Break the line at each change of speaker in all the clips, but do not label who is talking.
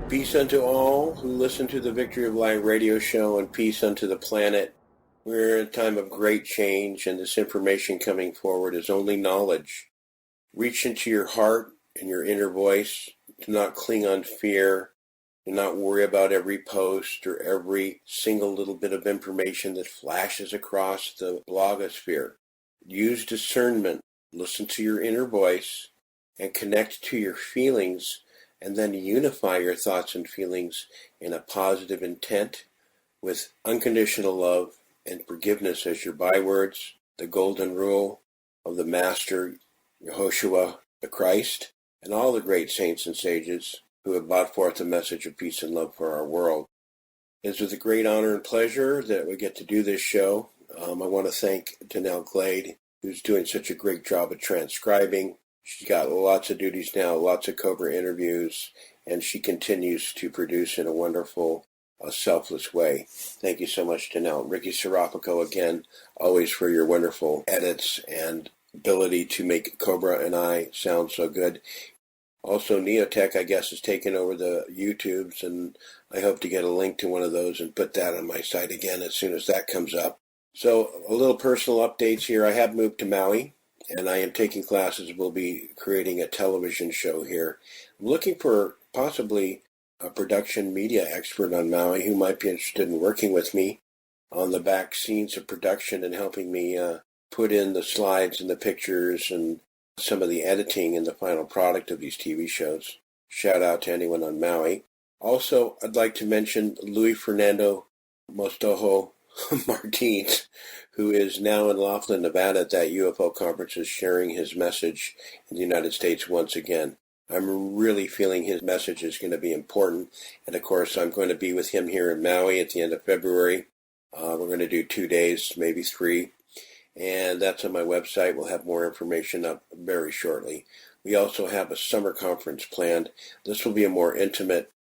Peace unto all who listen to the Victory of Light radio show, and peace unto the planet. We're in a time of great change, and this information coming forward is only knowledge. Reach into your heart and your inner voice. Do not cling on fear. Do not worry about every post or every single little bit of information that flashes across the blogosphere. Use discernment. Listen to your inner voice and connect to your feelings, and then unify your thoughts and feelings in a positive intent with unconditional love and forgiveness as your bywords, the golden rule of the Master Yehoshua the Christ, and all the great saints and sages who have brought forth a message of peace and love for our world. It is with a great honor and pleasure that we get to do this show. I want to thank Danelle Glade, who's doing such a great job of transcribing. She's got lots of duties now, lots of Cobra interviews, and she continues to produce in a wonderful, selfless way. Thank you so much, Danelle. Ricky Serapico, again, always for your wonderful edits and ability to make Cobra and I sound so good. Also, Neotech, I guess, has taken over the YouTubes, and I hope to get a link to one of those and put that on my site again as soon as that comes up. So, a little personal updates here. I have moved to Maui, and I am taking classes. We'll be creating a television show here. I'm looking for possibly a production media expert on Maui who might be interested in working with me on the back scenes of production and helping me put in the slides and the pictures and some of the editing and the final product of these TV shows. Shout out to anyone on Maui. Also, I'd like to mention Luis Fernando Mostojo Martins, who is now in Laughlin, Nevada at that UFO conference, is sharing his message in the United States once again. I'm really feeling his message is going to be important. And of course, I'm going to be with him here in Maui at the end of February. We're going to do 2 days, maybe 3. And that's on my website. We'll have more information up very shortly. We also have a summer conference planned. This will be a more intimate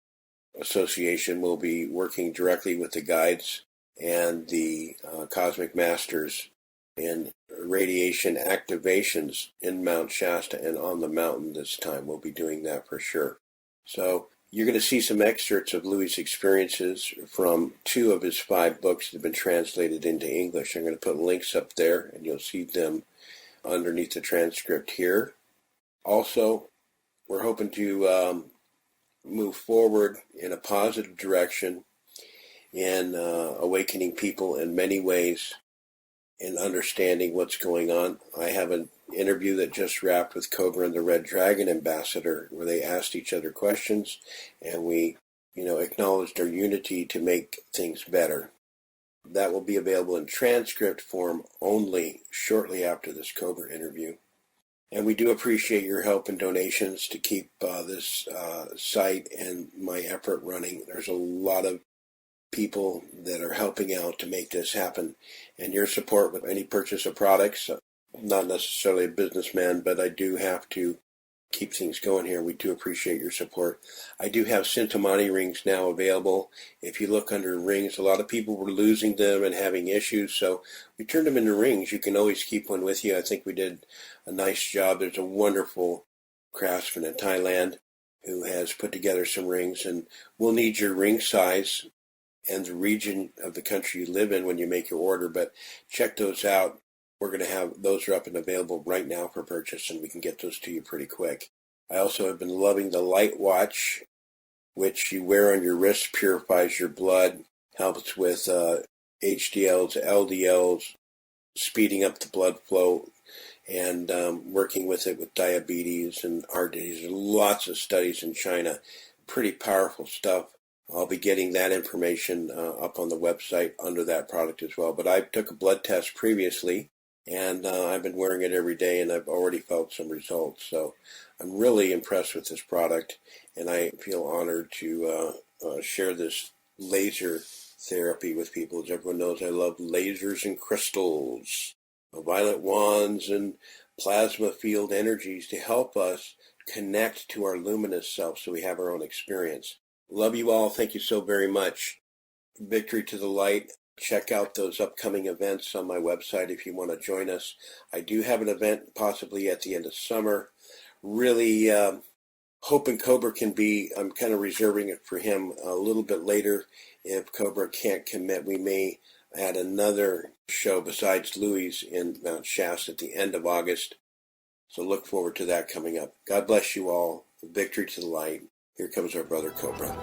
association. We'll be working directly with the guides and the Cosmic Masters in radiation activations in Mount Shasta and on the mountain this time. We'll be doing that for sure. So you're going to see some excerpts of Louis' experiences from 2 of his 5 books that have been translated into English. I'm going to put links up there, and you'll see them underneath the transcript here. Also, we're hoping to move forward in a positive direction in awakening people in many ways and understanding what's going on. I have an interview that just wrapped with Cobra and the Red Dragon ambassador where they asked each other questions, and we, acknowledged our unity to make things better. That will be available in transcript form only shortly after this Cobra interview. And we do appreciate your help and donations to keep this site and my effort running. There's a lot of people that are helping out to make this happen, and your support with any purchase of products. I'm not necessarily a businessman, but I do have to keep things going here. We do appreciate your support. I do have Sintamani rings now available. If you look under rings, a lot of people were losing them and having issues, so we turned them into rings. You can always keep one with you. I think we did a nice job. There's a wonderful craftsman in Thailand who has put together some rings, and we'll need your ring size and the region of the country you live in when you make your order, but check those out. We're going to have those are up and available right now for purchase, and we can get those to you pretty quick. I also have been loving the Light Watch, which you wear on your wrist, purifies your blood, helps with HDLs, LDLs, speeding up the blood flow, and working with it with diabetes and heart disease. Lots of studies in China. Pretty powerful stuff. I'll be getting that information up on the website under that product as well. But I took a blood test previously, and I've been wearing it every day, and I've already felt some results. So I'm really impressed with this product, and I feel honored to share this laser therapy with people. As everyone knows, I love lasers and crystals, violet wands, and plasma field energies to help us connect to our luminous self so we have our own experience. Love you all. Thank you so very much. Victory to the Light. Check out those upcoming events on my website if you want to join us. I do have an event possibly at the end of summer. Really hoping Cobra can be, I'm kind of reserving it for him a little bit later. If Cobra can't commit, we may add another show besides Louis in Mount Shasta at the end of August. So look forward to that coming up. God bless you all. Victory to the light. Here comes our brother Cobra.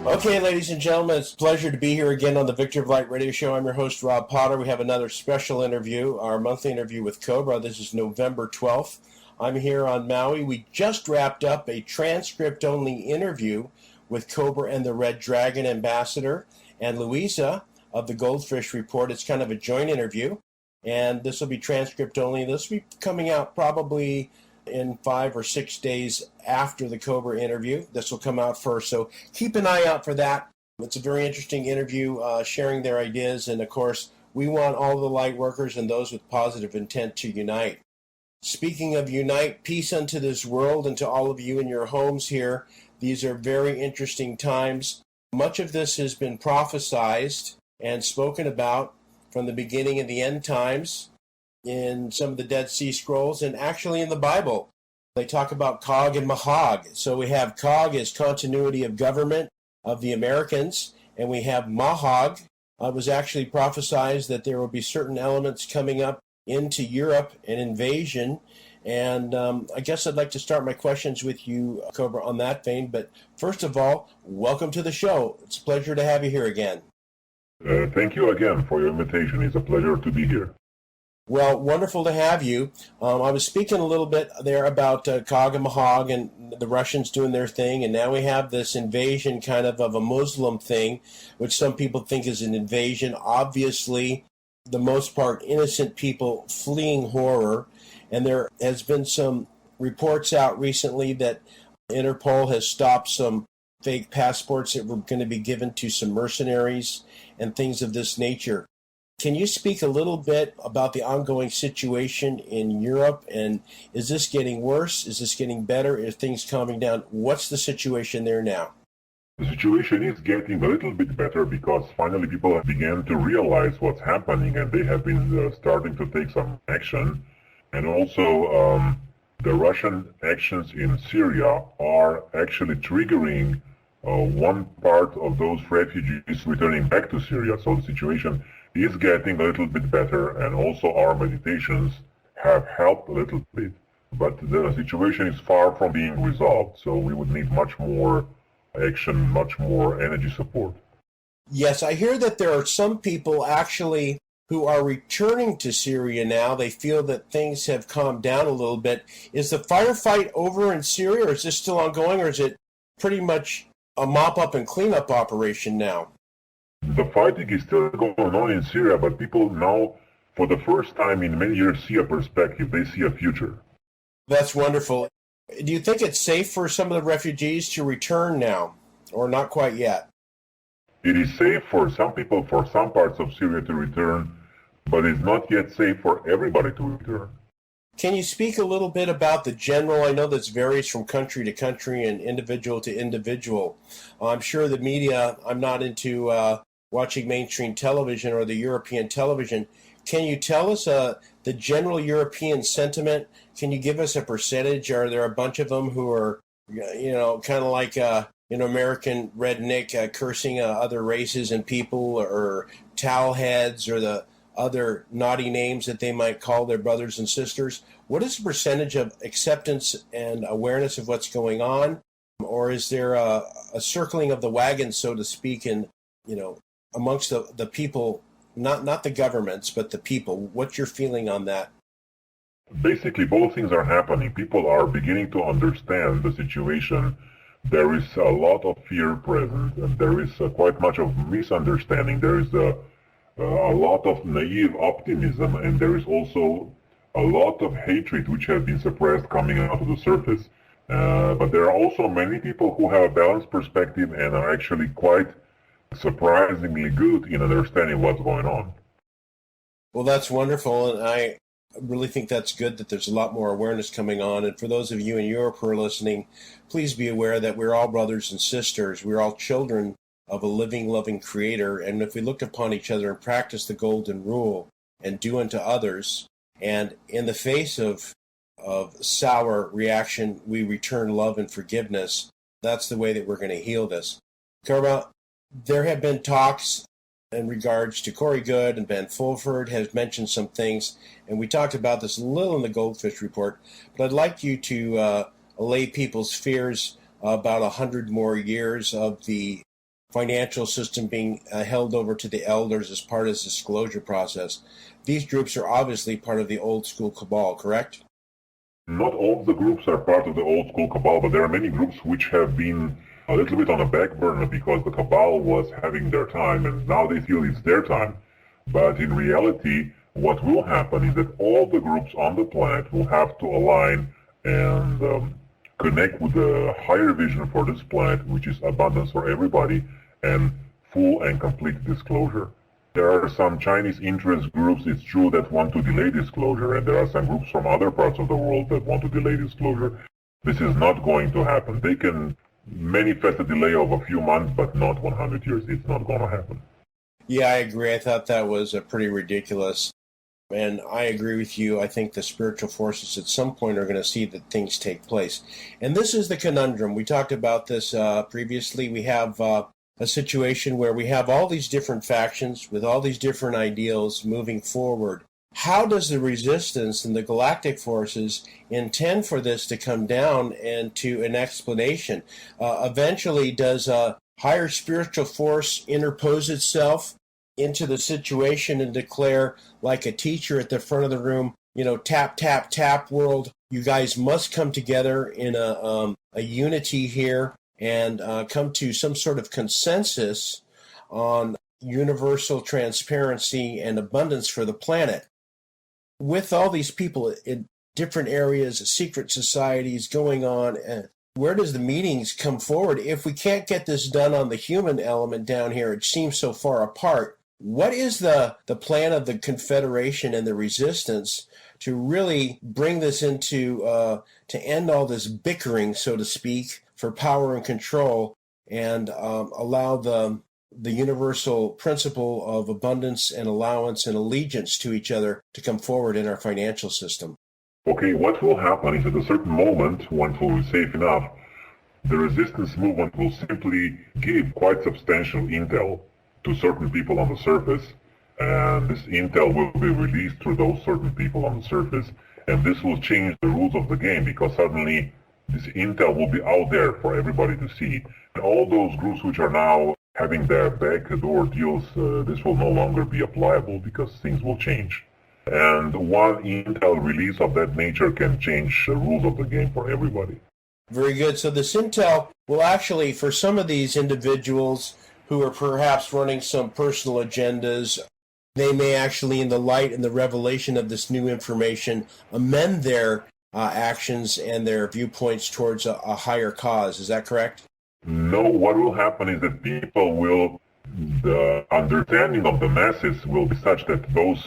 Okay, ladies and gentlemen, it's a pleasure to be here again on the Victory of Light radio show. I'm your host, Rob Potter. We have another special interview, our monthly interview with Cobra. This is November 12th. I'm here on Maui. We just wrapped up a transcript-only interview with Cobra and the Red Dragon Ambassador and Louisa of the Goldfish Report. It's kind of a joint interview, and this will be transcript only. This will be coming out probably in 5 or 6 days after the Cobra interview. This will come out first, so keep an eye out for that. It's a very interesting interview, sharing their ideas, and of course, we want all the light workers and those with positive intent to unite. Speaking of unite, peace unto this world and to all of you in your homes here. These are very interesting times. Much of this has been prophesized and spoken about from the beginning of the end times in some of the Dead Sea Scrolls and actually in the Bible. They talk about Cog and Mahog. So we have Cog as continuity of government of the Americans, and we have Mahog. It was actually prophesized that there will be certain elements coming up into Europe, an invasion. And I guess I'd like to start my questions with you, Cobra, on that vein. But first of all, welcome to the show. It's a pleasure to have you here again.
Thank you again for your invitation. It's a pleasure to be here.
Well, wonderful to have you. I was speaking a little bit there about Cog and Mahog and the Russians doing their thing, and now we have this invasion kind of a Muslim thing, which some people think is an invasion. Obviously, the most part, innocent people fleeing horror. And there has been some reports out recently that Interpol has stopped some fake passports that were going to be given to some mercenaries and things of this nature. Can you speak a little bit about the ongoing situation in Europe? And is this getting worse? Is this getting better? Is things calming down? What's the situation there now?
The situation is getting a little bit better because finally people have begun to realize what's happening and they have been starting to take some action. And also the Russian actions in Syria are actually triggering one part of those refugees returning back to Syria. So the situation is getting a little bit better, and also our meditations have helped a little bit. But the situation is far from being resolved, so we would need much more action, much more energy support.
Yes, I hear that there are some people actually who are returning to Syria now. They feel that things have calmed down a little bit. Is the firefight over in Syria, or is this still ongoing, or is it pretty much a mop-up and cleanup operation now?
The fighting is still going on in Syria, but people now, for the first time in many years, see a perspective. They see a future.
That's wonderful. Do you think it's safe for some of the refugees to return now, or not quite yet?
It is safe for some people, for some parts of Syria to return, but it's not yet safe for everybody to return.
Can you speak a little bit about the general? I know this varies from country to country and individual to individual. I'm sure the media, I'm not into watching mainstream television or the European television. Can you tell us the general European sentiment? Can you give us a percentage? Are there a bunch of them who are, kind of like American redneck cursing other races and people, or towel heads, or the other naughty names that they might call their brothers and sisters? What is the percentage of acceptance and awareness of what's going on? Or is there a circling of the wagon, so to speak, in, amongst the people, not the governments, but the people? What's your feeling on that?
Basically, both things are happening. People are beginning to understand the situation. There is a lot of fear present, and there is quite much of misunderstanding. There is a lot of naive optimism, and there is also a lot of hatred which has been suppressed coming out of the surface. But there are also many people who have a balanced perspective and are actually quite surprisingly good in understanding what's going on.
Well, that's wonderful, and I really think that's good that there's a lot more awareness coming on. And for those of you in Europe who are listening, please be aware that we're all brothers and sisters. We're all children of a living, loving Creator. And if we look upon each other and practice the golden rule and do unto others, and in the face of of sour reaction, we return love and forgiveness. That's the way that we're going to heal this. Cobra, there have been talks in regards to Corey Good, and Ben Fulford has mentioned some things, and we talked about this a little in the Goldfish Report, but I'd like you to allay people's fears about 100 more years of the financial system being held over to the elders as part of the disclosure process. These groups are obviously part of the old school cabal, correct?
Not all of the groups are part of the old school cabal, but there are many groups which have been a little bit on the back burner because the cabal was having their time and now they feel it's their time. But in reality, what will happen is that all the groups on the planet will have to align and connect with the higher vision for this planet, which is abundance for everybody and full and complete disclosure. There are some Chinese interest groups, it's true, that want to delay disclosure, and there are some groups from other parts of the world that want to delay disclosure. This is not going to happen. They can manifest a delay of a few months, but not 100 years. It's not going to happen.
Yeah, I agree. I thought that was pretty ridiculous. And I agree with you. I think the spiritual forces at some point are going to see that things take place. And this is the conundrum. We talked about this previously. We have a situation where we have all these different factions with all these different ideals moving forward. How does the resistance and the galactic forces intend for this to come down and to an explanation? Eventually, does a higher spiritual force interpose itself into the situation and declare, like a teacher at the front of the room, tap, tap, tap, world, you guys must come together in a unity here and come to some sort of consensus on universal transparency and abundance for the planet? With all these people in different areas, secret societies going on, where does the meetings come forward? If we can't get this done on the human element down here, it seems so far apart. What is the plan of the Confederation and the resistance to really bring this into, to end all this bickering, so to speak, for power and control, and allow the universal principle of abundance and allowance and allegiance to each other to come forward in our financial system?
Okay, what will happen is at a certain moment, once we'll be safe enough, the resistance movement will simply give quite substantial intel to certain people on the surface, and this intel will be released to those certain people on the surface, and this will change the rules of the game because suddenly this intel will be out there for everybody to see. And all those groups which are now having their backdoor deals, this will no longer be applicable because things will change. And one intel release of that nature can change the rules of the game for everybody.
Very good. So this intel will actually, for some of these individuals who are perhaps running some personal agendas, they may actually, in the light and the revelation of this new information, amend their actions and their viewpoints towards a higher cause. Is that correct?
No, what will happen is that the understanding of the masses will be such that those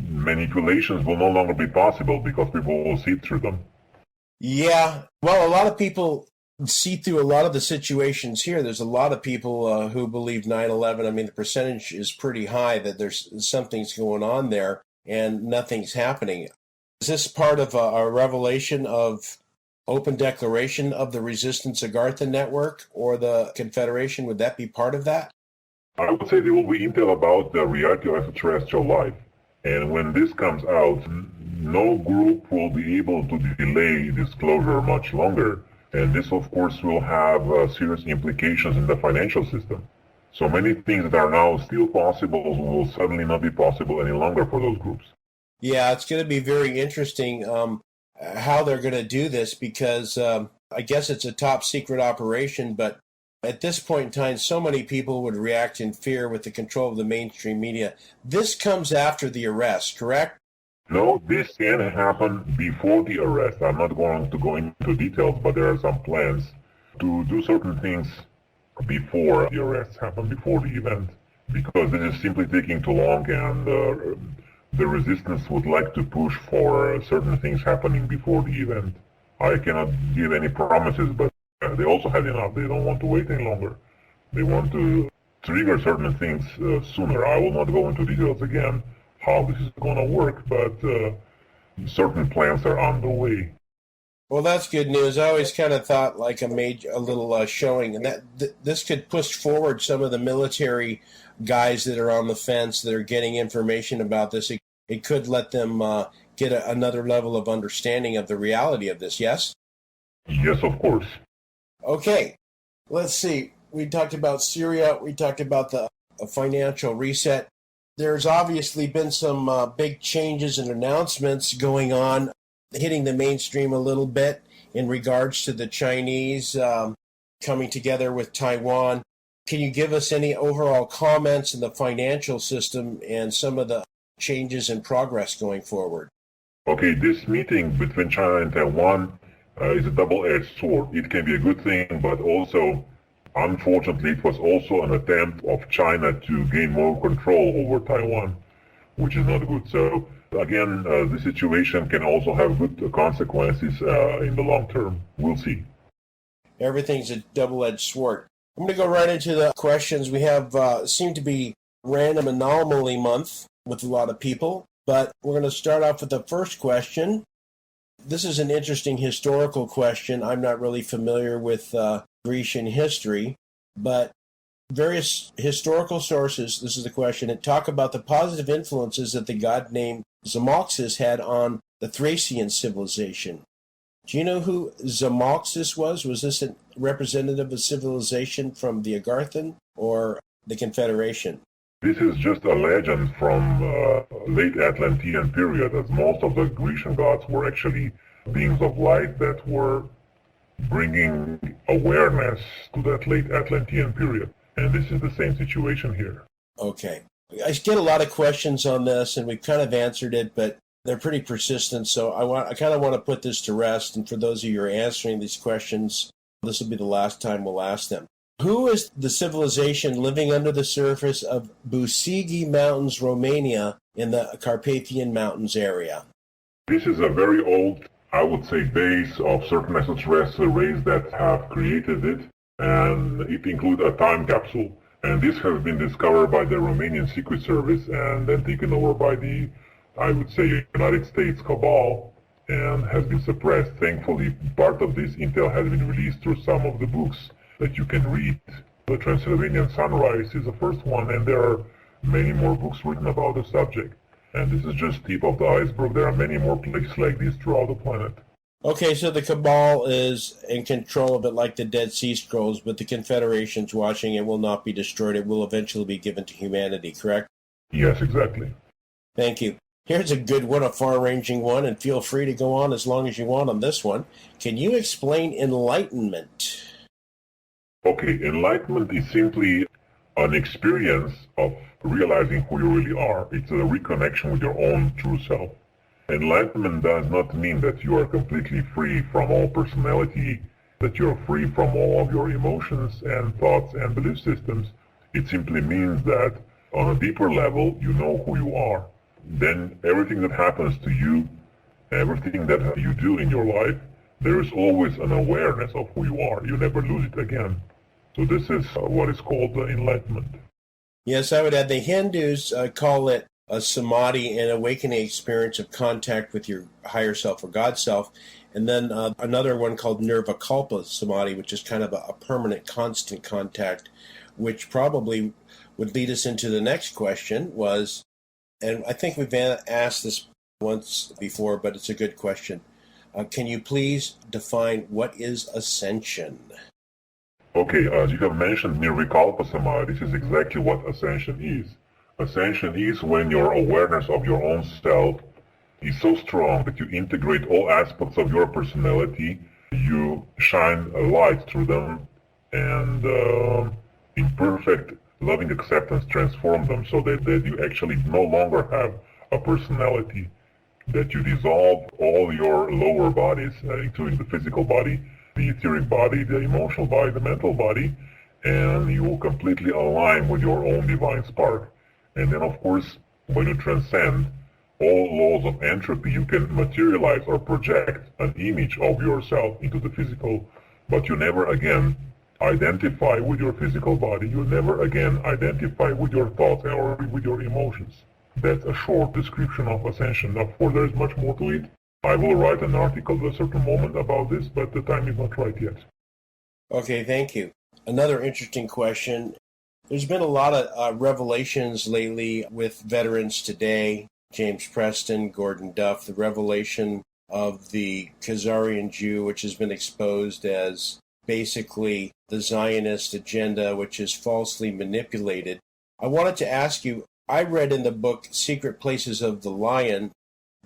manipulations will no longer be possible because people will see through them.
Yeah, well, a lot of people see through a lot of the situations here. There's a lot of people who believe 9/11. I mean, the percentage is pretty high that there's something's going on there and nothing's happening. Is this part of a revelation of open declaration of the Resistance Agartha Network or the Confederation? Would that be part of that?
I would say there will be intel about the reality of extraterrestrial life. And when this comes out, no group will be able to delay disclosure much longer. And this, of course, will have serious implications in the financial system. So many things that are now still possible will suddenly not be possible any longer for those groups.
Yeah, it's going to be very interesting how they're going to do this because I guess it's a top secret operation, but at this point in time, so many people would react in fear with the control of the mainstream media. This comes after the arrest, correct?
No, this can happen before the arrest. I'm not going to go into details, but there are some plans to do certain things before the arrests happen, before the event, because this is simply taking too long, and the resistance would like to push for certain things happening before the event. I cannot give any promises, but they also had enough. They don't want to wait any longer. They want to trigger certain things sooner. I will not go into details again how this is going to work, but certain plans are on the way.
Well, that's good news. I always kind of thought like a little showing, and that this could push forward some of the military guys that are on the fence that are getting information about this. It could let them get another level of understanding of the reality of this. Yes.
Yes, of course.
Okay. Let's see. We talked about Syria. We talked about the financial reset. There's obviously been some big changes and announcements going on, hitting the mainstream a little bit in regards to the Chinese coming together with Taiwan. Can you give us any overall comments in the financial system and some of the changes in progress going forward?
Okay, this meeting between China and Taiwan is a double-edged sword. It can be a good thing, but also, unfortunately, it was also an attempt of China to gain more control over Taiwan, which is not good. So, again, the situation can also have good consequences in the long term. We'll see.
Everything's a double-edged sword. I'm going to go right into the questions. We have seem to be random anomaly month with a lot of people, but we're going to start off with the first question. This is an interesting historical question. I'm not really familiar with Grecian history, but various historical sources, this is the question, talk about the positive influences that the god named Zamaxis had on the Thracian civilization. Do you know who Zamaxis was? Was this a representative of civilization from the Agarthan or the Confederation?
This is just a legend from late Atlantean period, as most of the Grecian gods were actually beings of light that were bringing awareness to that late Atlantean period. And this is the same situation here.
Okay. I get a lot of questions on this, and we've kind of answered it, but they're pretty persistent, so I kind of want to put this to rest, and for those of you who are answering these questions, this will be the last time we'll ask them. Who is the civilization living under the surface of Busigi Mountains, Romania, in the Carpathian Mountains area?
This is a very old, I would say, base of certain extraterrestrial race that have created it, and it includes a time capsule. And this has been discovered by the Romanian Secret Service and then taken over by the, I would say, United States cabal, and has been suppressed. Thankfully, part of this intel has been released through some of the books that you can read. The Transylvanian Sunrise is the first one, and there are many more books written about the subject. And this is just tip of the iceberg. There are many more places like this throughout the planet.
Okay, so the cabal is in control of it like the Dead Sea Scrolls, but the Confederation's watching it, will not be destroyed. It will eventually be given to humanity, correct?
Yes, exactly.
Thank you. Here's a good one, a far-ranging one, and feel free to go on as long as you want on this one. Can you explain enlightenment?
Okay, enlightenment is simply an experience of realizing who you really are. It's a reconnection with your own true self. Enlightenment does not mean that you are completely free from all personality, that you're free from all of your emotions and thoughts and belief systems. It simply means that on a deeper level, you know who you are. Then everything that happens to you, everything that you do in your life, there is always an awareness of who you are. You never lose it again. So this is what is called enlightenment.
Yes, I would add the Hindus call it a samadhi, an awakening experience of contact with your higher self or God self. And then another one called nirvikalpa samadhi, which is kind of a permanent, constant contact, which probably would lead us into the next question was, and I think we've asked this once before, but it's a good question. Can you please define what is ascension?
Okay, as you have mentioned, nirvikalpa samadhi, this is exactly what ascension is. Ascension is when your awareness of your own self is so strong that you integrate all aspects of your personality, you shine a light through them, and in perfect loving acceptance transform them so that you actually no longer have a personality, that you dissolve all your lower bodies, including the physical body, the etheric body, the emotional body, the mental body, and you will completely align with your own divine spark. And then, of course, when you transcend all laws of entropy, you can materialize or project an image of yourself into the physical, but you never again identify with your physical body. You never again identify with your thoughts or with your emotions. That's a short description of ascension. Of course, there is much more to it. I will write an article at a certain moment about this, but the time is not right yet.
Okay, thank you. Another interesting question. There's been a lot of revelations lately with veterans today, James Preston, Gordon Duff, the revelation of the Khazarian Jew, which has been exposed as basically the Zionist agenda, which is falsely manipulated. I wanted to ask you, I read in the book Secret Places of the Lion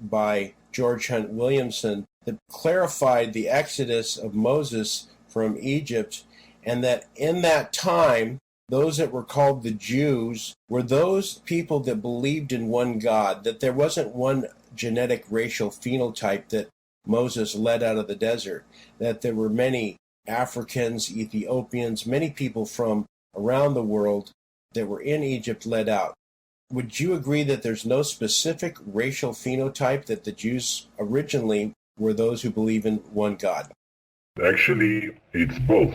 by George Hunt Williamson that clarified the exodus of Moses from Egypt, and that in that time, those that were called the Jews were those people that believed in one God, that there wasn't one genetic racial phenotype that Moses led out of the desert, that there were many Africans, Ethiopians, many people from around the world that were in Egypt led out. Would you agree that there's no specific racial phenotype, that the Jews originally were those who believe in one God?
Actually, it's both.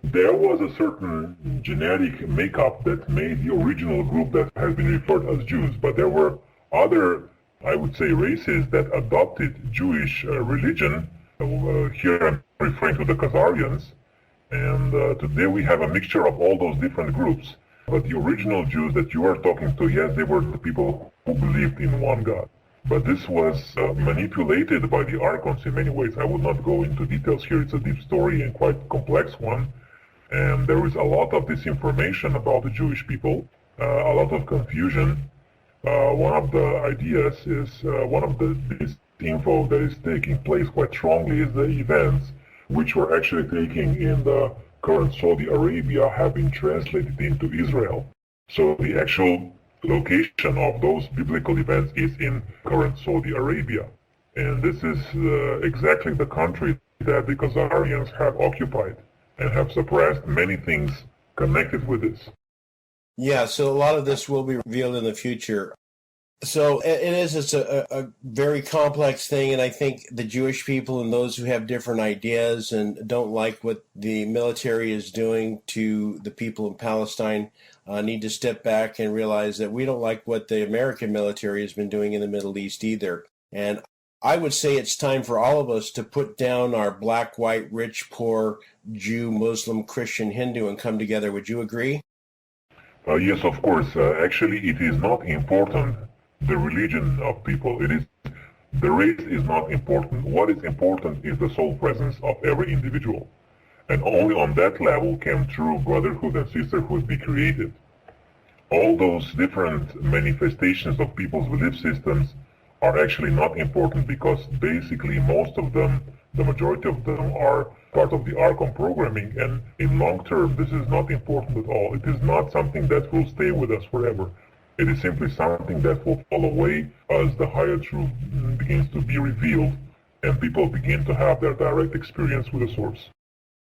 There was a certain genetic makeup that made the original group that has been referred as Jews, but there were other, I would say, races that adopted Jewish religion. Here I'm referring to the Khazarians, and today we have a mixture of all those different groups. But the original Jews that you are talking to, yes, they were the people who believed in one God. But this was manipulated by the archons in many ways. I will not go into details here. It's a deep story and quite complex one. And there is a lot of disinformation about the Jewish people, a lot of confusion. One of the ideas is, this info that is taking place quite strongly is the events which were actually taking in the current Saudi Arabia have been translated into Israel. So the actual location of those biblical events is in current Saudi Arabia. And this is exactly the country that the Khazarians have occupied and have suppressed many things connected with this.
Yeah, so a lot of this will be revealed in the future. So it's a very complex thing, and I think the Jewish people and those who have different ideas and don't like what the military is doing to the people in Palestine need to step back and realize that we don't like what the American military has been doing in the Middle East either. And I would say it's time for all of us to put down our black, white, rich, poor, Jew, Muslim, Christian, Hindu, and come together. Would you agree?
Yes, of course. Actually, it is not important the religion of people. The race is not important. What is important is the soul presence of every individual. And only on that level can true brotherhood and sisterhood be created. All those different manifestations of people's belief systems are actually not important because basically most of them, the majority of them, are part of the Archon programming, and in long term this is not important at all. It is not something that will stay with us forever. It is simply something that will fall away as the higher truth begins to be revealed and people begin to have their direct experience with the source.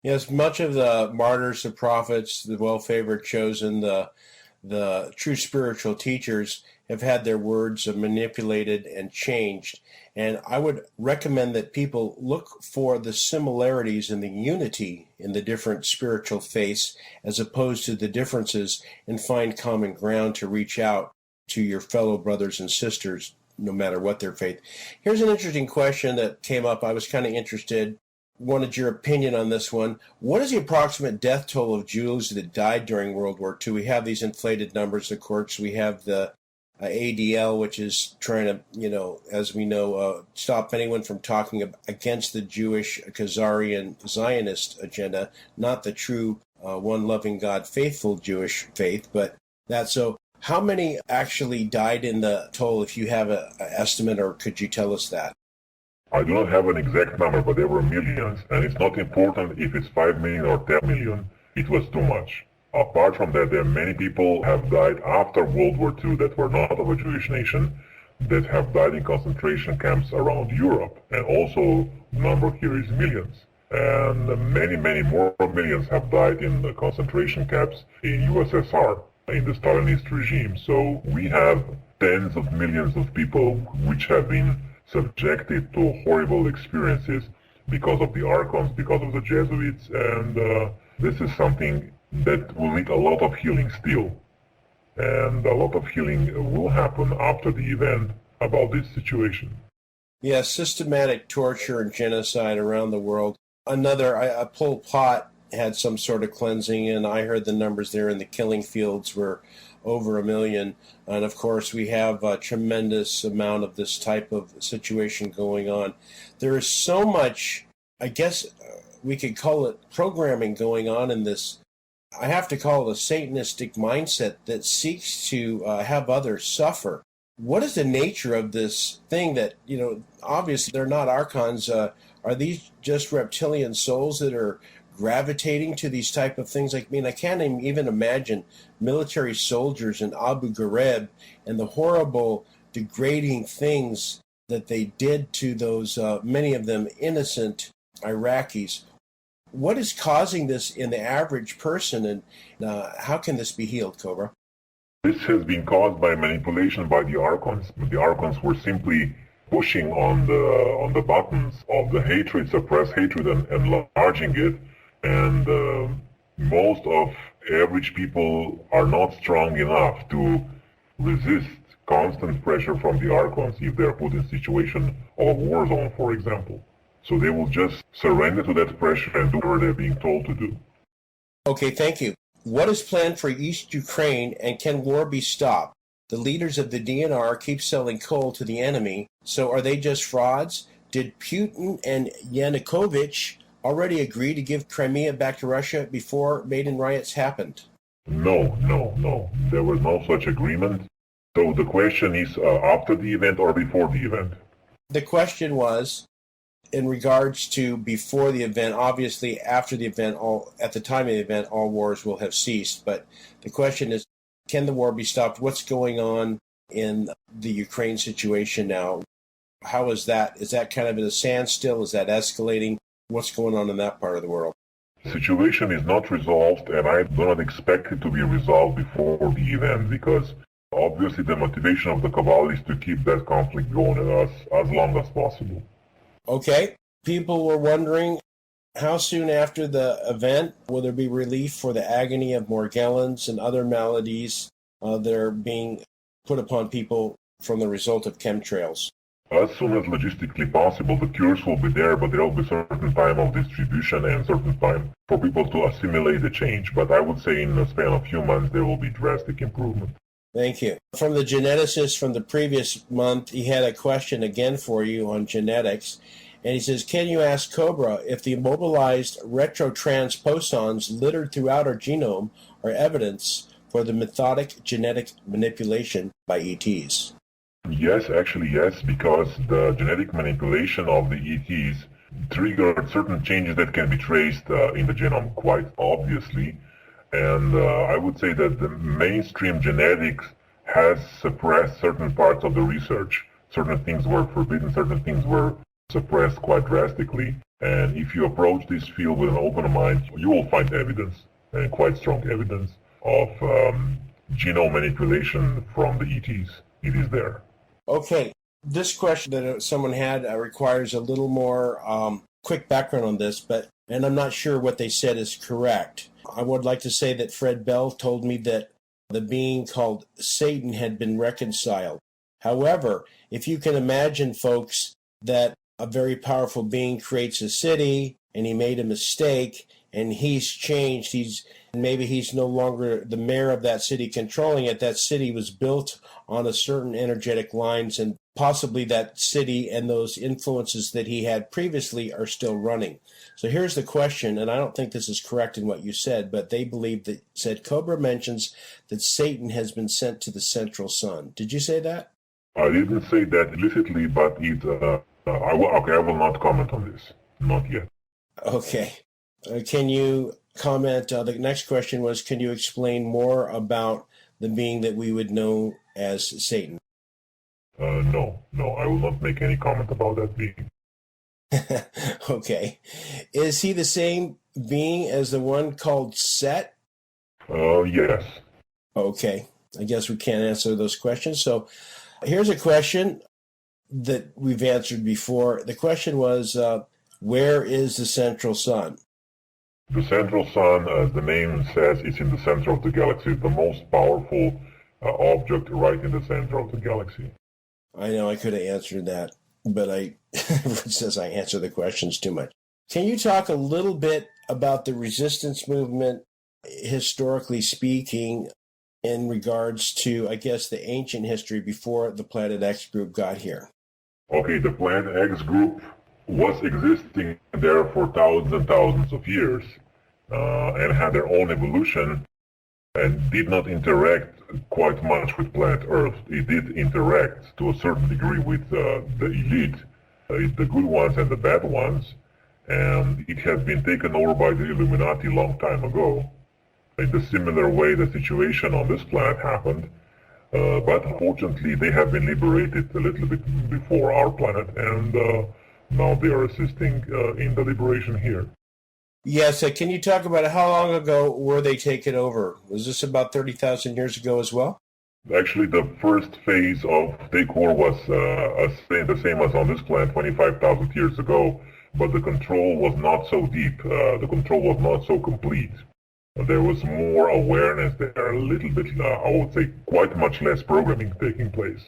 Yes, much of the martyrs, the prophets, the well-favored chosen, the true spiritual teachers have had their words manipulated and changed. And I would recommend that people look for the similarities and the unity in the different spiritual faiths as opposed to the differences, and find common ground to reach out to your fellow brothers and sisters, no matter what their faith. Here's an interesting question that came up. I was kind of interested, wanted your opinion on this one. What is the approximate death toll of Jews that died during World War II? We have these inflated numbers, of course. We have the ADL, which is trying to, as we know, stop anyone from talking against the Jewish, Khazarian, Zionist agenda, not the true one loving God, faithful Jewish faith, but that. So how many actually died in the toll, if you have an estimate, or could you tell us that?
I do not have an exact number, but there were millions, and it's not important if it's 5 million or 10 million. It was too much. Apart from that, there are many people have died after World War II that were not of a Jewish nation, that have died in concentration camps around Europe, and also the number here is millions. And many, many more millions have died in the concentration camps in USSR, in the Stalinist regime. So we have tens of millions of people which have been subjected to horrible experiences because of the Archons, because of the Jesuits, and this is something that will need a lot of healing still. and a lot of healing will happen after the event about this situation.
Yeah, systematic torture and genocide around the world. A Pol Pot had some sort of cleansing, and I heard the numbers there in the killing fields were over 1 million. And of course, we have a tremendous amount of this type of situation going on. There is so much, I guess we could call it programming going on in this. I have to call it a Satanistic mindset that seeks to have others suffer. What is the nature of this thing that, obviously they're not archons. Are these just reptilian souls that are gravitating to these type of things? I mean, I can't even imagine military soldiers in Abu Ghraib and the horrible, degrading things that they did to those, many of them innocent Iraqis. What is causing this in the average person, and how can this be healed, Cobra?
This has been caused by manipulation by the archons. The archons were simply pushing on the buttons of the hatred, suppress hatred, and enlarging it. And most of average people are not strong enough to resist constant pressure from the archons if they're put in a situation of war zone, for example. So they will just surrender to that pressure and do what they're being told to do.
Okay, thank you. What is planned for East Ukraine, and can war be stopped? The leaders of the DNR keep selling coal to the enemy, so are they just frauds? Did Putin and Yanukovych already agree to give Crimea back to Russia before Maidan riots happened?
No. There was no such agreement. So the question is after the event or before the event?
The question was, in regards to before the event. Obviously, after the event, at the time of the event, all wars will have ceased. But the question is, can the war be stopped? What's going on in the Ukraine situation now? How is that? Is that kind of in a standstill? Is that escalating? What's going on in that part of the world?
The situation is not resolved, and I do not expect it to be resolved before the event, because obviously the motivation of the Cabal is to keep that conflict going as long as possible.
Okay. People were wondering, how soon after the event will there be relief for the agony of Morgellons and other maladies that are being put upon people from the result of chemtrails?
As soon as logistically possible, the cures will be there, but there will be certain time of distribution and certain time for people to assimilate the change. But I would say in the span of few months, there will be drastic improvement.
Thank you. From the geneticist from the previous month, he had a question again for you on genetics. And he says, can you ask Cobra if the immobilized retrotransposons littered throughout our genome are evidence for the methodic genetic manipulation by ETs?
Yes, actually yes, because the genetic manipulation of the ETs triggered certain changes that can be traced in the genome quite obviously. And I would say that the mainstream genetics has suppressed certain parts of the research. Certain things were forbidden, certain things were suppressed quite drastically. And if you approach this field with an open mind, you will find evidence, and quite strong evidence, of genome manipulation from the ETs. It is there.
Okay. This question that someone had requires a little more quick background on this, and I'm not sure what they said is correct. I would like to say that Fred Bell told me that the being called Satan had been reconciled. However, if you can imagine, folks, that a very powerful being creates a city and he made a mistake and he's changed, maybe he's no longer the mayor of that city controlling it. That city was built on a certain energetic lines, and possibly that city and those influences that he had previously are still running. So here's the question, and I don't think this is correct in what you said, but they believe that said Cobra mentions that Satan has been sent to the central sun. Did you say that?
I didn't say that explicitly, but I will not comment on this. Not yet.
Okay. Can you comment? The next question was, can you explain more about the being that we would know as Satan?
No, I will not make any comment about that being.
Okay. Is he the same being as the one called Set?
Yes.
Okay. I guess we can't answer those questions. So here's a question that we've answered before. The question was, where is the central sun?
The central sun, as the name says, is in the center of the galaxy, the most powerful object right in the center of the galaxy.
I know I could have answered that, but it says I answer the questions too much. Can you talk a little bit about the resistance movement, historically speaking, in regards to, I guess, the ancient history before the Planet X group got here?
Okay, the Planet X group was existing there for thousands and thousands of years and had their own evolution and did not interact quite much with planet Earth. It did interact to a certain degree with the elite, the good ones and the bad ones, and it has been taken over by the Illuminati a long time ago. In the similar way the situation on this planet happened, but unfortunately they have been liberated a little bit before our planet, and now they are assisting in the liberation here.
Yes, can you talk about how long ago were they taken over? Was this about 30,000 years ago as well?
Actually, the first phase of takeover was the same as on this planet 25,000 years ago, but the control was not so deep. The control was not so complete. There was more awareness there, a little bit, I would say, quite much less programming taking place.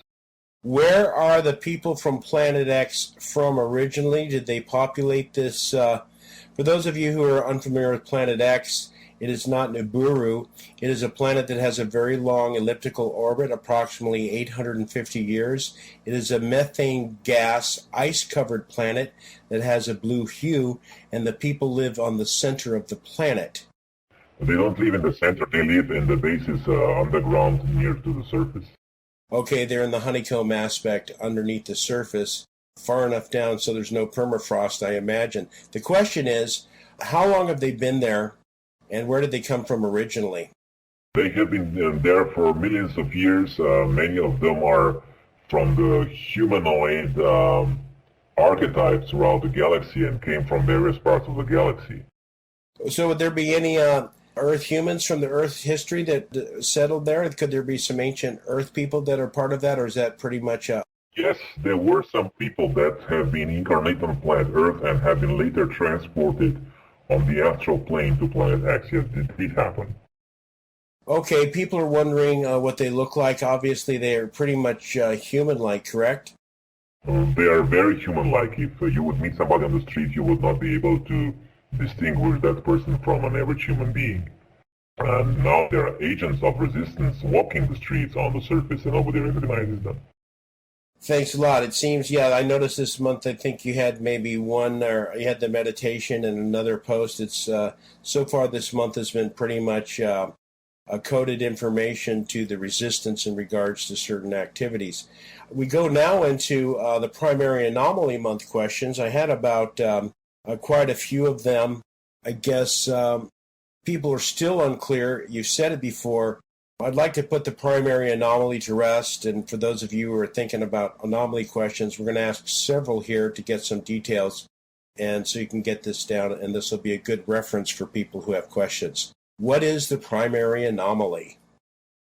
Where are the people from Planet X from originally? Did they populate this? For those of you who are unfamiliar with Planet X, it is not Nibiru. It is a planet that has a very long elliptical orbit, approximately 850 years. It is a methane gas, ice-covered planet that has a blue hue, and the people live on the center of the planet.
They don't live in the center, they live in the bases underground near to the surface.
Okay, they're in the honeycomb aspect underneath the surface, far enough down so there's no permafrost, I imagine. The question is, how long have they been there, and where did they come from originally?
They have been there for millions of years. Many of them are from the humanoid archetypes throughout the galaxy and came from various parts of the galaxy.
So would there be any Earth humans from the Earth history that settled there? Could there be some ancient Earth people that are part of that, or is that pretty much
Yes, there were some people that have been incarnated on planet Earth and have been later transported on the astral plane to planet X. Yes, it did happen.
Okay, people are wondering what they look like. Obviously, they are pretty much human-like, correct?
They are very human-like. If you would meet somebody on the street, you would not be able to distinguish that person from an average human being. And now there are agents of resistance walking the streets on the surface and nobody recognizes them.
Thanks a lot. It seems, yeah, I noticed this month, I think you had maybe one, or you had the meditation and another post. It's so far this month has been pretty much coded information to the resistance in regards to certain activities. We go now into the primary anomaly month questions. I had about quite a few of them. I guess people are still unclear. You've said it before. I'd like to put the primary anomaly to rest, and for those of you who are thinking about anomaly questions, we're going to ask several here to get some details, and so you can get this down, and this will be a good reference for people who have questions. What is the primary anomaly?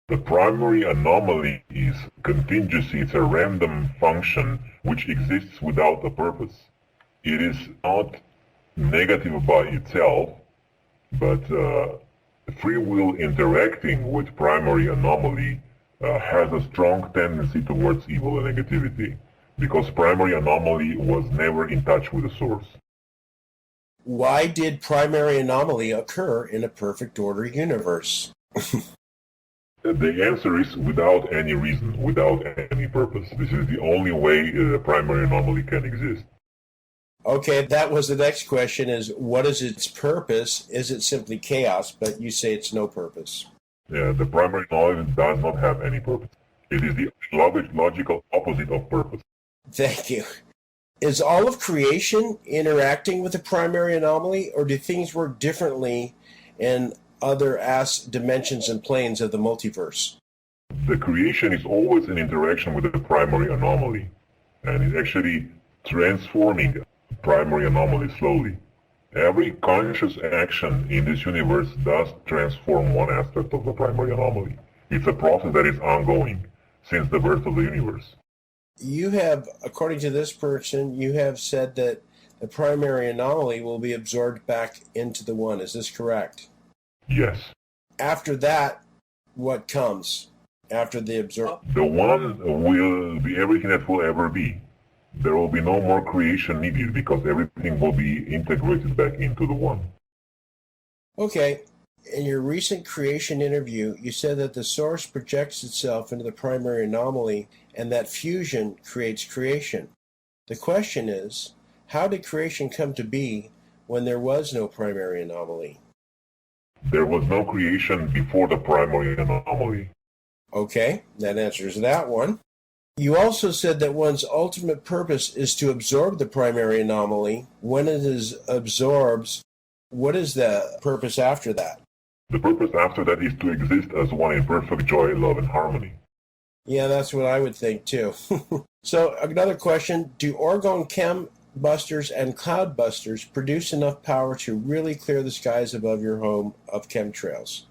The primary anomaly is contingency. It's a random function which exists without a purpose. It is not negative by itself, but free will interacting with primary anomaly has a strong tendency towards evil and negativity, because primary anomaly was never in touch with the source.
Why did primary anomaly occur in a perfect order universe?
The answer is without any reason, without any purpose. This is the only way primary anomaly can exist.
Okay, that was the next question, is what is its purpose? Is it simply chaos? But you say it's no purpose.
Yeah, the primary anomaly does not have any purpose. It is the logical opposite of purpose.
Thank you. Is all of creation interacting with the primary anomaly, or do things work differently in other dimensions and planes of the multiverse?
The creation is always in interaction with the primary anomaly, and it's actually transforming primary anomaly slowly. Every conscious action in this universe does transform one aspect of the primary anomaly. It's a process that is ongoing since the birth of the universe.
You have, according to this person, you have said that the primary anomaly will be absorbed back into the one. Is this correct?
Yes.
After that, what comes? after the absorb?
The one will be everything that will ever be. There will be no more creation needed because everything will be integrated back into the one.
Okay. In your recent creation interview, you said that the source projects itself into the primary anomaly and that fusion creates creation. The question is, how did creation come to be when there was no primary anomaly?
There was no creation before the primary anomaly.
Okay, that answers that one. You also said that one's ultimate purpose is to absorb the primary anomaly. When it is absorbed, what is the purpose after that?
The purpose after that is to exist as one in perfect joy, love, and harmony.
Yeah, that's what I would think too. So another question, do orgone chem busters and cloud busters produce enough power to really clear the skies above your home of chemtrails?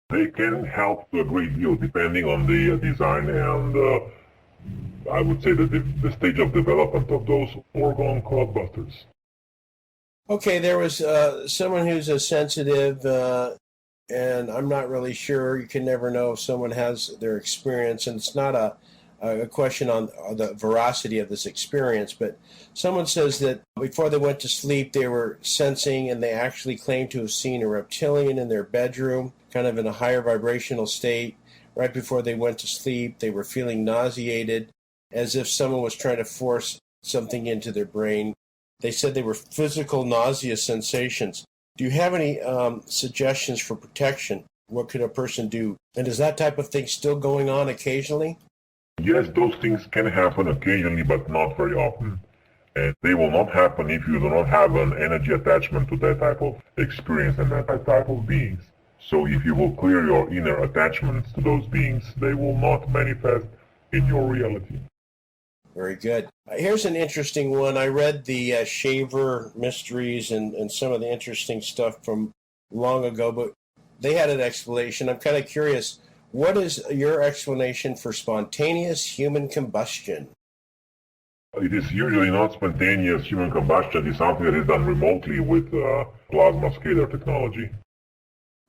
They can help a great deal depending on the design and I would say that the stage of development of those orgone cloud busters.
Okay, there was someone who's a sensitive, and I'm not really sure. You can never know if someone has their experience, and it's not a question on the veracity of this experience, but someone says that before they went to sleep, they were sensing, and they actually claimed to have seen a reptilian in their bedroom, kind of in a higher vibrational state. Right before they went to sleep, they were feeling nauseated, as if someone was trying to force something into their brain. They said they were physical nausea sensations. Do you have any suggestions for protection? What could a person do? And is that type of thing still going on occasionally?
Yes, those things can happen occasionally, but not very often. And they will not happen if you do not have an energy attachment to that type of experience and that type of beings. So if you will clear your inner attachments to those beings, they will not manifest in your reality.
Very good. Here's an interesting one. I read the Shaver Mysteries and some of the interesting stuff from long ago, but they had an explanation. I'm kind of curious. What is your explanation for spontaneous human combustion?
It is usually not spontaneous human combustion. It is something that is done remotely with plasma scalar technology.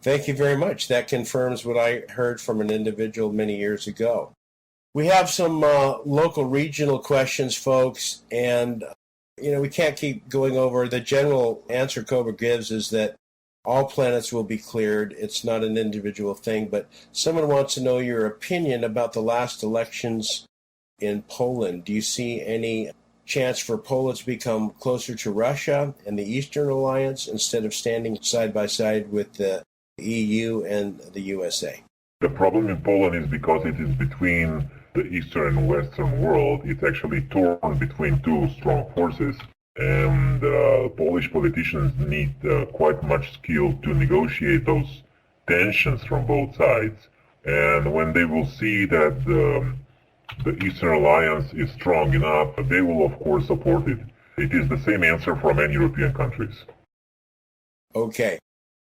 Thank you very much. That confirms what I heard from an individual many years ago. We have some local regional questions, folks, and we can't keep going over. The general answer Cobra gives is that all planets will be cleared. It's not an individual thing, but someone wants to know your opinion about the last elections in Poland. Do you see any chance for Poland to become closer to Russia and the Eastern Alliance instead of standing side by side with the EU and the USA?
The problem in Poland is because it is between the Eastern and Western world. It's actually torn between two strong forces, and Polish politicians need quite much skill to negotiate those tensions from both sides. And when they will see that the Eastern Alliance is strong enough, they will of course support it. It is the same answer for many European countries.
Okay,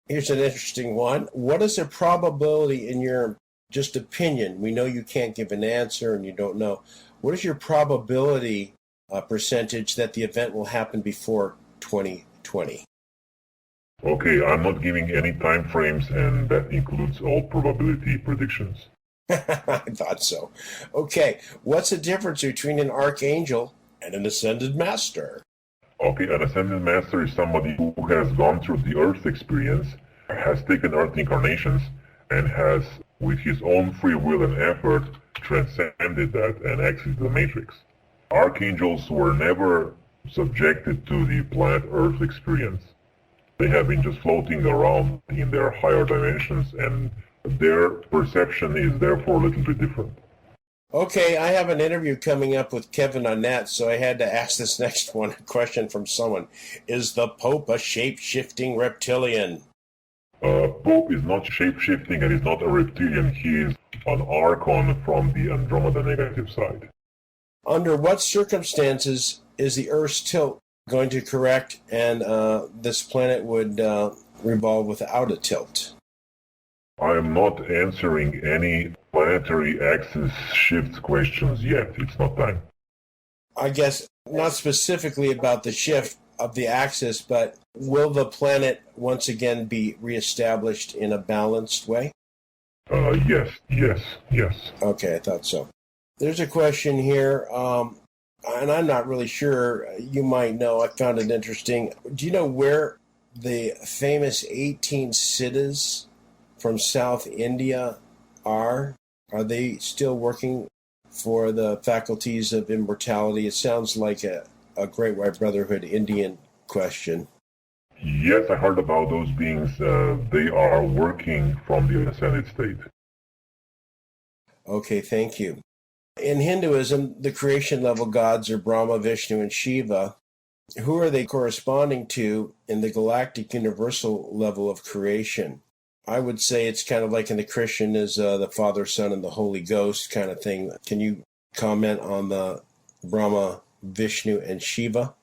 here's an interesting one. What is the probability in your just opinion? We know you can't give an answer and you don't know. What is your probability percentage that the event will happen before 2020?
Okay, I'm not giving any time frames, and that includes all probability predictions.
I thought so. Okay, what's the difference between an archangel and an ascended master?
Okay, an ascended master is somebody who has gone through the Earth experience, has taken Earth incarnations, and has, with his own free will and effort, transcended that and exited the Matrix. Archangels were never subjected to the planet Earth experience. They have been just floating around in their higher dimensions, and their perception is therefore a little bit different.
Okay, I have an interview coming up with Kevin Annette, so I had to ask this next one, a question from someone. Is the Pope a shape-shifting reptilian?
Pope is not shape-shifting and is not a reptilian. He is an archon from the Andromeda negative side.
Under what circumstances is the Earth's tilt going to correct and this planet would revolve without a tilt?
I am not answering any planetary axis shift questions yet. It's not time.
I guess not specifically about the shift of the axis, but will the planet once again be reestablished in a balanced way?
Yes.
Okay, I thought so. There's a question here, and I'm not really sure. You might know. I found it interesting. Do you know where the famous 18 siddhas from South India are? Are they still working for the faculties of immortality? It sounds like a Great White Brotherhood Indian question.
Yes, I heard about those beings. They are working from the ascended state.
Okay, thank you. In Hinduism, the creation level gods are Brahma, Vishnu, and Shiva. Who are they corresponding to in the galactic universal level of creation? I would say it's kind of like in the Christian is the Father, Son, and the Holy Ghost kind of thing. Can you comment on the Brahma, Vishnu, and Shiva?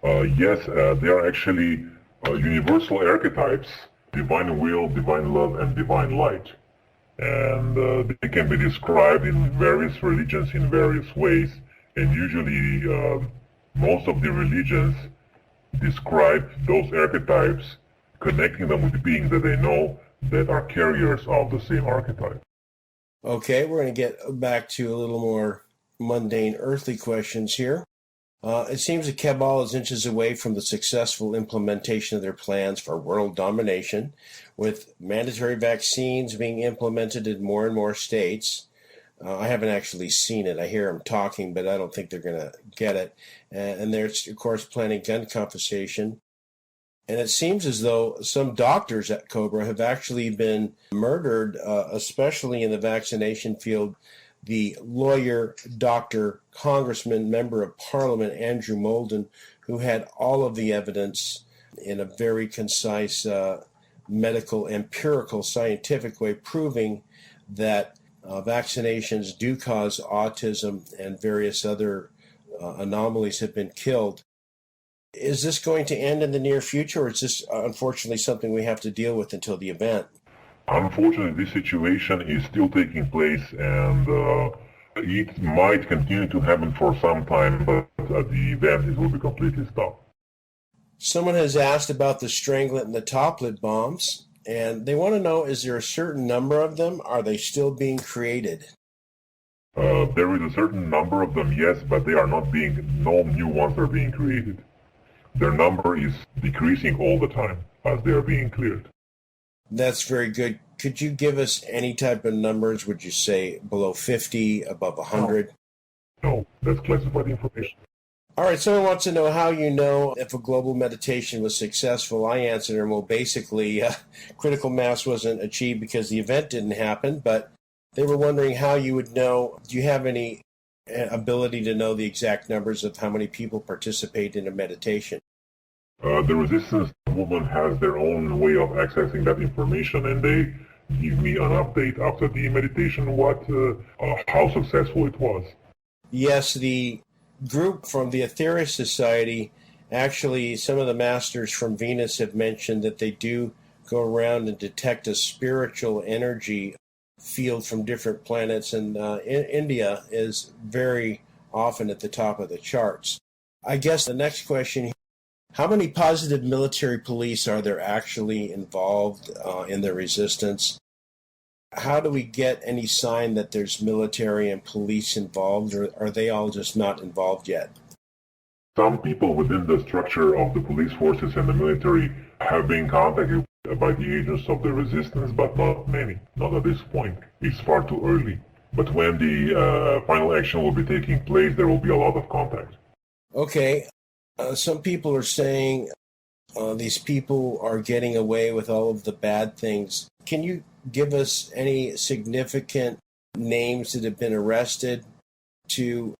Yes, they are actually universal archetypes: divine will, divine love, and divine light. And they can be described in various religions in various ways. And usually, most of the religions describe those archetypes, connecting them with beings that they know that are carriers of the same archetype.
Okay, we're going to get back to a little more mundane earthly questions here. It seems that Cabal is inches away from the successful implementation of their plans for world domination, with mandatory vaccines being implemented in more and more states. I haven't actually seen it. I hear them talking, but I don't think they're going to get it. And they're, of course, planning gun confiscation. And it seems as though some doctors at Cobra have actually been murdered, especially in the vaccination field. The lawyer, doctor, congressman, member of parliament, Andrew Molden, who had all of the evidence in a very concise, medical, empirical, scientific way, proving that vaccinations do cause autism and various other anomalies, have been killed. Is this going to end in the near future, or is this unfortunately something we have to deal with until the event?
Unfortunately, this situation is still taking place, and it might continue to happen for some time, but at the event it will be completely stopped.
Someone has asked about the stranglet and the toplet bombs, and they want to know, is there a certain number of them? Are they still being created?
There is a certain number of them, yes, but they are not being, no new ones are being created. Their number is decreasing all the time as they are being cleared.
That's very good. Could you give us any type of numbers? Would you say below 50, above 100?
No, that's classified information.
All right, someone wants to know how you know if a global meditation was successful. I answered them, well, basically, critical mass wasn't achieved because the event didn't happen, but they were wondering how you would know. Do you have any ability to know the exact numbers of how many people participate in a meditation?
The resistance movement has their own way of accessing that information, and they give me an update after the meditation how successful it was.
Yes, the group from the Aetherius Society, actually, some of the masters from Venus have mentioned that they do go around and detect a spiritual energy field from different planets, and India is very often at the top of the charts. I guess the next question, how many positive military police are there actually involved in the resistance? How do we get any sign that there's military and police involved, or are they all just not involved yet?
Some people within the structure of the police forces and the military have been contacted by the agents of the resistance, but not many. Not at this point. It's far too early. But when the final action will be taking place, there will be a lot of contact.
Okay. Some people are saying these people are getting away with all of the bad things. Can you give us any significant names that have been arrested to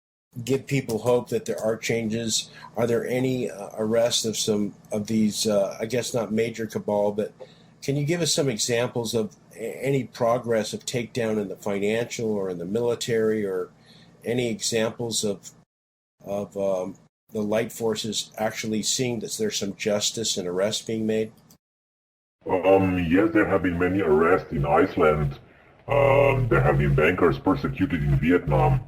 give people hope that there are changes? Are there any arrests of some of these, I guess not major cabal, but can you give us some examples of any progress of takedown in the financial or in the military, or any examples of the light forces actually seeing that there's some justice and arrests being made?
Yes, there have been many arrests in Iceland. There have been bankers persecuted in Vietnam.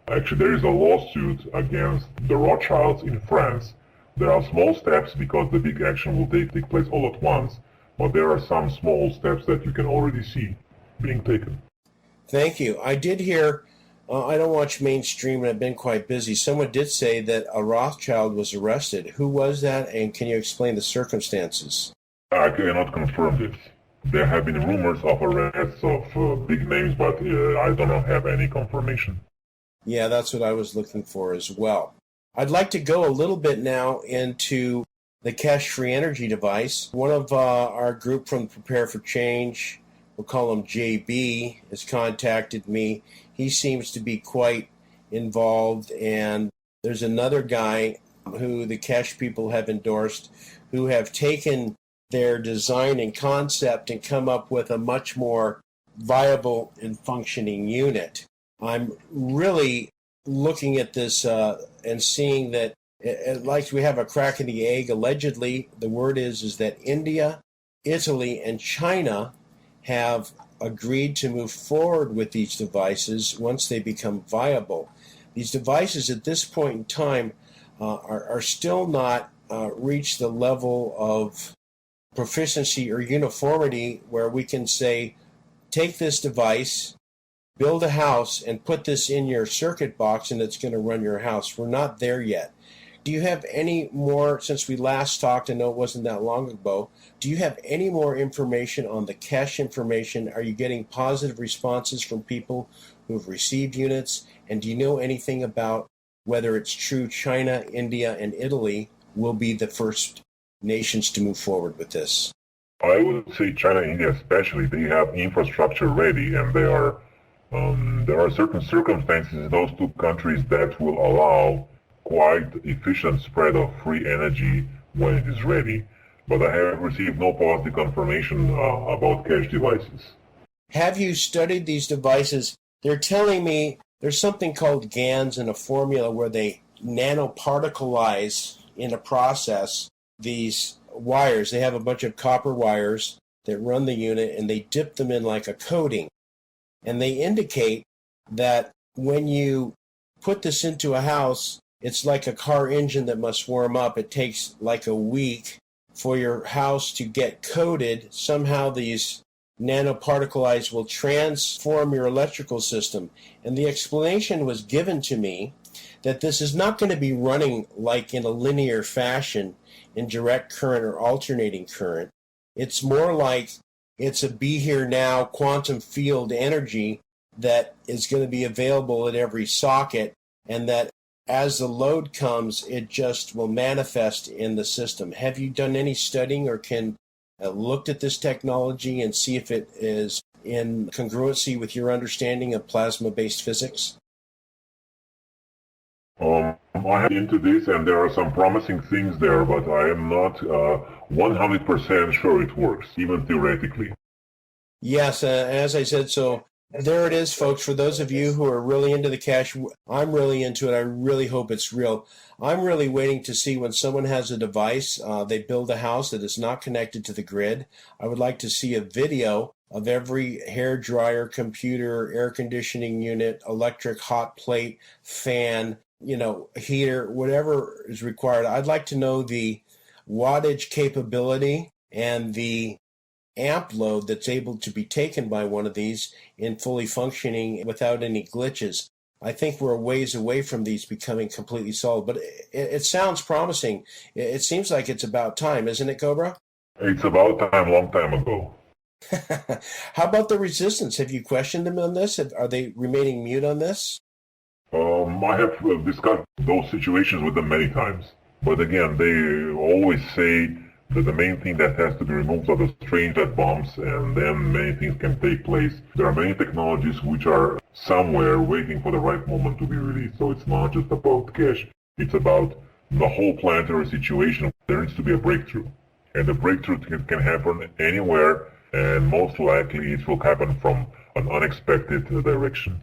Actually, there is a lawsuit against the Rothschilds in France. There are small steps because the big action will take place all at once, but there are some small steps that you can already see. being taken.
Thank you. I did hear, I don't watch mainstream and I've been quite busy. Someone did say that a Rothschild was arrested. Who was that, and can you explain the circumstances?
I cannot confirm this. There have been rumors of arrests of big names, but I do not have any confirmation.
Yeah, that's what I was looking for as well. I'd like to go a little bit now into the cache-free energy device. One of our group from Prepare for Change, we'll call him JB, has contacted me. He seems to be quite involved, and there's another guy who the cache people have endorsed who have taken their design and concept and come up with a much more viable and functioning unit. I'm really looking at this and seeing that like we have a crack in the egg. Allegedly, the word is that India, Italy, and China have agreed to move forward with these devices once they become viable. These devices at this point in time are still not reached the level of proficiency or uniformity where we can say, take this device, build a house, and put this in your circuit box and it's going to run your house. We're not there yet. Do you have any more, since we last talked, I know it wasn't that long ago, do you have any more information on the cache information? Are you getting positive responses from people who have received units? And do you know anything about whether it's true China, India, and Italy will be the first nations to move forward with this?
I would say China and India especially, they have infrastructure ready, and there are certain circumstances in those two countries that will allow quite efficient spread of free energy when it is ready. But I have received no positive confirmation about cache devices.
Have you studied these devices? They're telling me there's something called GANs in a formula where they nanoparticleize in a process these wires. They have a bunch of copper wires that run the unit, and they dip them in like a coating. And they indicate that when you put this into a house, it's like a car engine that must warm up. It takes like a week for your house to get coated. Somehow these nanoparticleize will transform your electrical system. And the explanation was given to me that this is not going to be running like in a linear fashion in direct current or alternating current. It's more like it's a be here now quantum field energy that is going to be available at every socket, and that as the load comes, it just will manifest in the system. Have you done any studying or can looked at this technology and see if it is in congruency with your understanding of plasma-based physics?
I have into this, and there are some promising things there, but I am not 100% sure it works, even theoretically.
Yes, as I said, so there it is, folks. For those of you who are really into the cache, I'm really into it. I really hope it's real. I'm really waiting to see when someone has a device, they build a house that is not connected to the grid. I would like to see a video of every hair dryer, computer, air conditioning unit, electric hot plate, fan, heater, whatever is required. I'd like to know the wattage capability and the amp load that's able to be taken by one of these in fully functioning without any glitches. I think we're a ways away from these becoming completely solid, but it sounds promising. It seems like it's about time, isn't it, Cobra?
It's about time, long time ago.
How about the resistance? Have you questioned them on this? Are they remaining mute on this?
I have discussed those situations with them many times. But again, they always say that the main thing that has to be removed are the strange dead bombs, and then many things can take place. There are many technologies which are somewhere waiting for the right moment to be released. So it's not just about cache. It's about the whole planetary situation. There needs to be a breakthrough. And the breakthrough can happen anywhere, and most likely it will happen from an unexpected direction.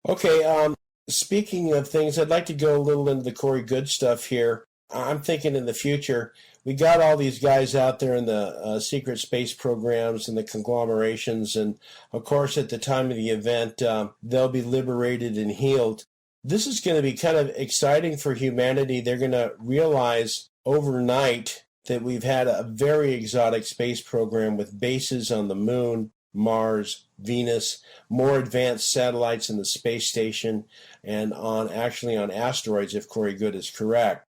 Okay, speaking of things, I'd like to go a little into the Corey Good stuff here. I'm thinking in the future, we got all these guys out there in the secret space programs and the conglomerations, and of course at the time of the event, they'll be liberated and healed. This is going to be kind of exciting for humanity. They're going to realize overnight that we've had a very exotic space program with bases on the moon, Mars, Venus, more advanced satellites in the space station, and on asteroids, if Corey Good is correct.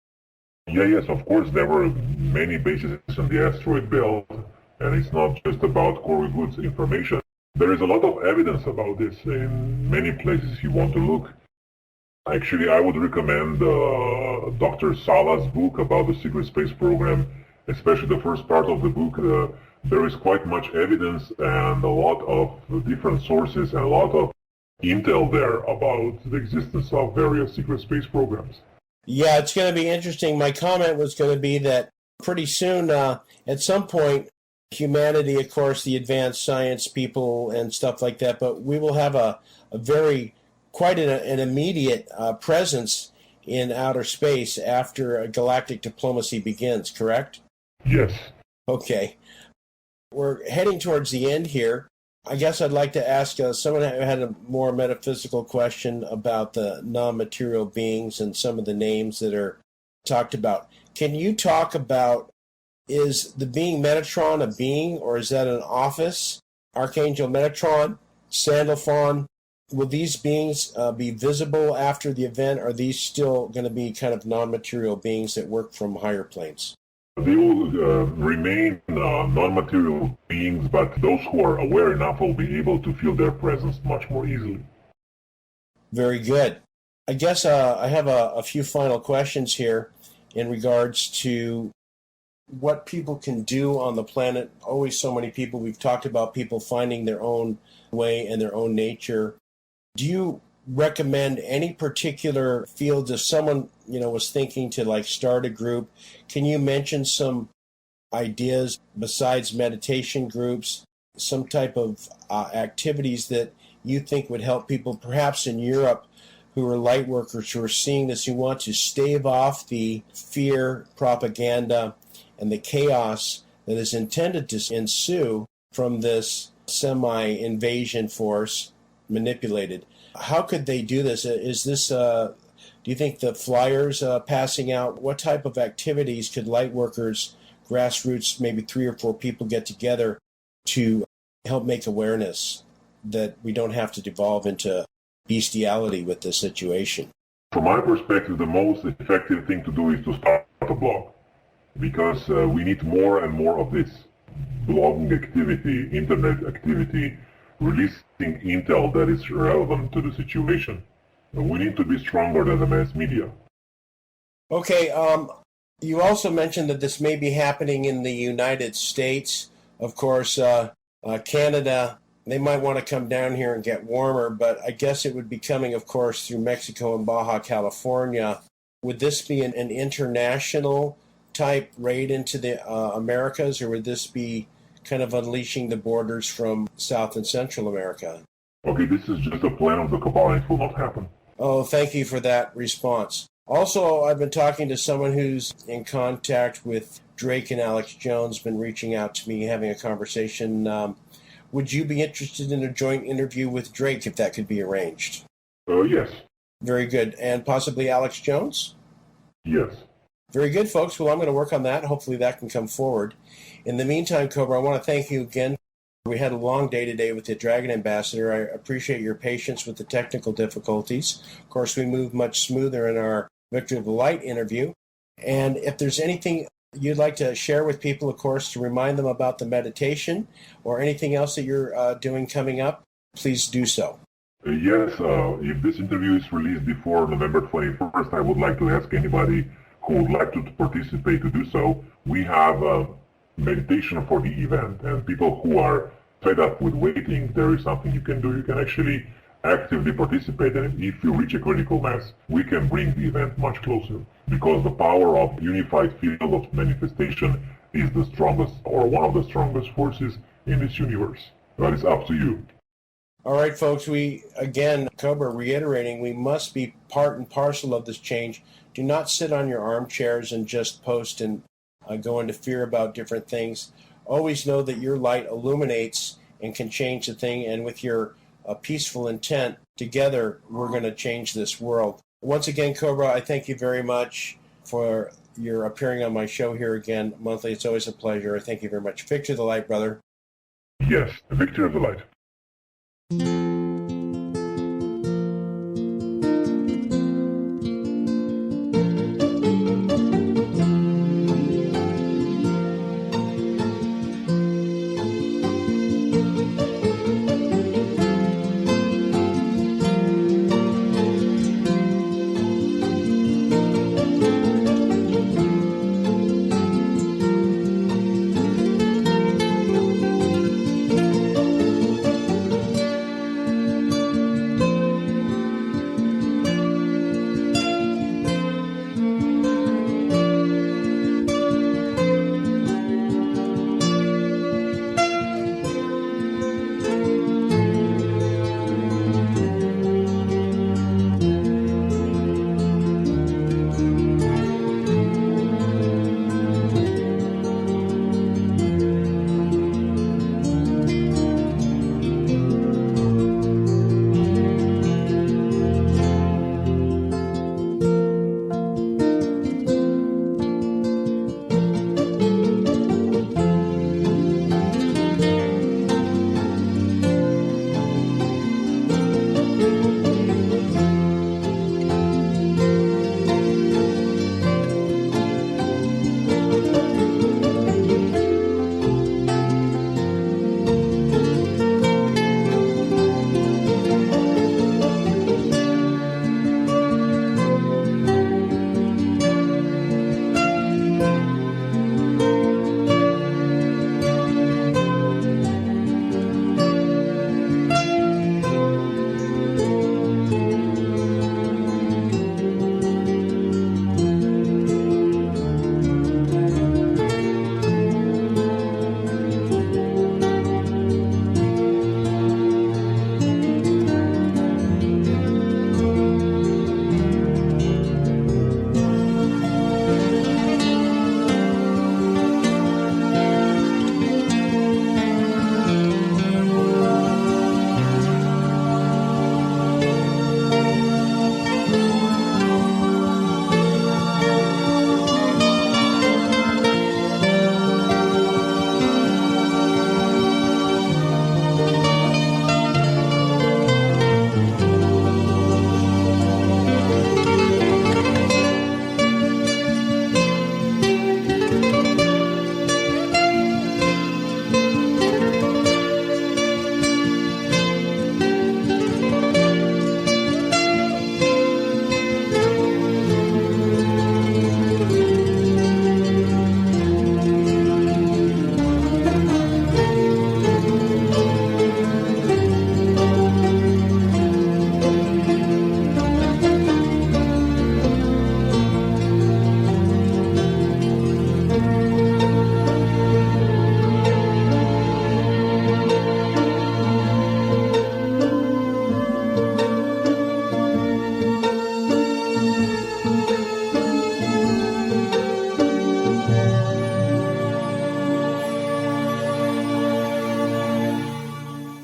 Yes, of course, there were many bases in the asteroid belt, and it's not just about Corey Good's information. There is a lot of evidence about this in many places you want to look. Actually, I would recommend Dr. Sala's book about the secret space program, especially the first part of the book. There is quite much evidence and a lot of different sources and a lot of intel there about the existence of various secret space programs.
Yeah, it's going to be interesting. My comment was going to be that pretty soon, at some point, humanity, of course, the advanced science people and stuff like that, but we will have quite an immediate presence in outer space after galactic diplomacy begins, correct?
Yes.
Okay. We're heading towards the end here. I guess I'd like to ask someone who had a more metaphysical question about the non-material beings and some of the names that are talked about. Can you talk about, is the being Metatron a being, or is that an office? Archangel Metatron, Sandalphon, will these beings be visible after the event, or are these still going to be kind of non-material beings that work from higher planes?
They will remain non-material beings, but those who are aware enough will be able to feel their presence much more easily.
Very good. I guess I have a few final questions here in regards to what people can do on the planet. Always so many people. We've talked about people finding their own way and their own nature. Do you recommend any particular fields? If someone was thinking to start a group, can you mention some ideas besides meditation groups, some type of activities that you think would help people perhaps in Europe who are light workers, who are seeing this, who want to stave off the fear, propaganda, and the chaos that is intended to ensue from this semi-invasion force manipulated? How could they do this? Is this, do you think the flyers passing out, what type of activities could light workers, grassroots, maybe 3 or 4 people get together to help make awareness that we don't have to devolve into bestiality with this situation?
From my perspective, the most effective thing to do is to start a blog, because we need more and more of this blogging activity, internet activity, releasing intel that is relevant to the situation. We need to be stronger than the mass media.
Okay, you also mentioned that this may be happening in the United States. Of course, Canada, they might want to come down here and get warmer, but I guess it would be coming, of course, through Mexico and Baja California. Would this be an international type raid into the Americas, or would this be kind of unleashing the borders from South and Central America?
Okay, this is just a plan of the cabal. It will not happen.
Oh, thank you for that response. Also, I've been talking to someone who's in contact with Drake and Alex Jones, been reaching out to me, having a conversation. Would you be interested in a joint interview with Drake if that could be arranged?
Yes.
Very good. And possibly Alex Jones?
Yes.
Very good, folks. Well, I'm going to work on that. Hopefully that can come forward. In the meantime, Cobra, I want to thank you again. We had a long day today with the Dragon Ambassador. I appreciate your patience with the technical difficulties. Of course, we move much smoother in our Victory of the Light interview. And if there's anything you'd like to share with people, of course, to remind them about the meditation or anything else that you're doing coming up, please do so.
Yes, if this interview is released before November 21st, I would like to ask anybody who would like to participate to do so. We have meditation for the event, and people who are fed up with waiting, there is something you can do. You can actually actively participate, and if you reach a critical mass, we can bring the event much closer, because the power of unified field of manifestation is the strongest, or one of the strongest forces in this universe. That is up to you.
All right, folks, we, again, Cobra, reiterating, we must be part and parcel of this change. Do not sit on your armchairs and just post and go into fear about different things. Always know that your light illuminates and can change the thing, and with your peaceful intent, together we're going to change this world. Once again, Cobra, I thank you very much for your appearing on my show here again monthly. It's always a pleasure. I thank you very much. Victor the Light, brother.
Yes, the victory of the light.